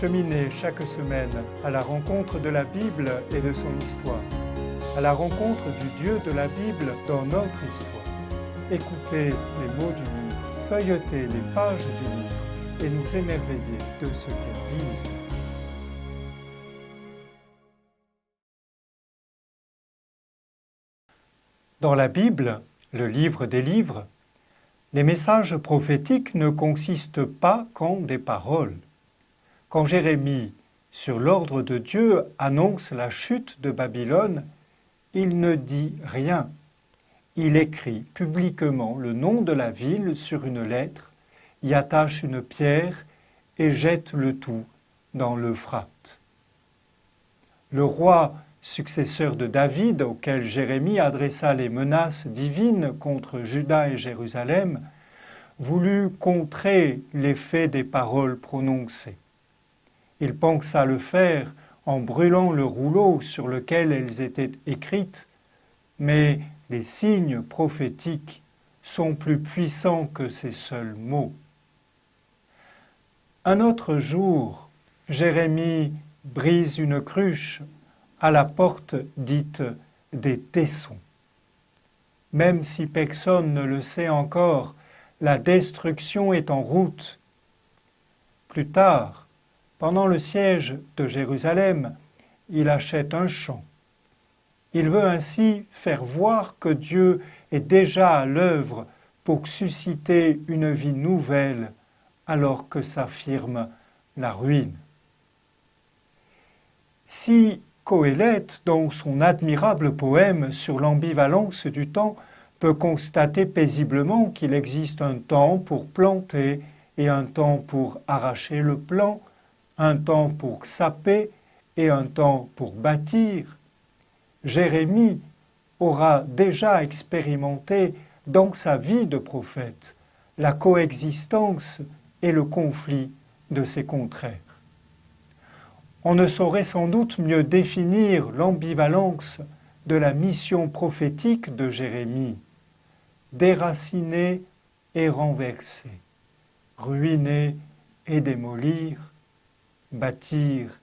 Cheminez chaque semaine à la rencontre de la Bible et de son histoire, à la rencontre du Dieu de la Bible dans notre histoire. Écoutez les mots du livre, feuilletez les pages du livre et nous émerveillez de ce qu'elles disent. Dans la Bible, le livre des livres, les messages prophétiques ne consistent pas qu'en des paroles. Quand Jérémie, sur l'ordre de Dieu, annonce la chute de Babylone, il ne dit rien. Il écrit publiquement le nom de la ville sur une lettre, y attache une pierre et jette le tout dans l'Euphrate. Le roi, successeur de David, auquel Jérémie adressa les menaces divines contre Juda et Jérusalem, voulut contrer l'effet des paroles prononcées. Il pensa le faire en brûlant le rouleau sur lequel elles étaient écrites, mais les signes prophétiques sont plus puissants que ces seuls mots. Un autre jour, Jérémie brise une cruche à la porte dite des Tessons. Même si personne ne le sait encore, la destruction est en route. Plus tard, pendant le siège de Jérusalem, il achète un champ. Il veut ainsi faire voir que Dieu est déjà à l'œuvre pour susciter une vie nouvelle alors que s'affirme la ruine. Si Qoéleth, dans son admirable poème sur l'ambivalence du temps, peut constater paisiblement qu'il existe un temps pour planter et un temps pour arracher le plant, un temps pour saper et un temps pour bâtir, Jérémie aura déjà expérimenté dans sa vie de prophète la coexistence et le conflit de ces contraires. On ne saurait sans doute mieux définir l'ambivalence de la mission prophétique de Jérémie, déraciner et renverser, ruiner et démolir, bâtir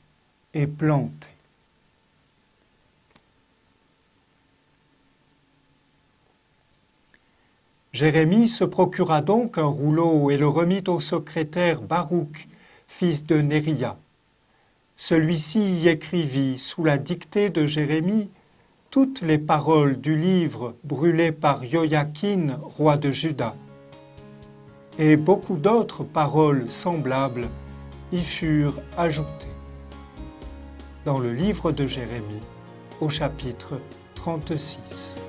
et planter. Jérémie se procura donc un rouleau et le remit au secrétaire Baruch, fils de Néria. Celui-ci y écrivit, sous la dictée de Jérémie, toutes les paroles du livre brûlé par Joachim, roi de Juda. Et beaucoup d'autres paroles semblables y furent ajoutées. Dans le livre de Jérémie, au chapitre 36.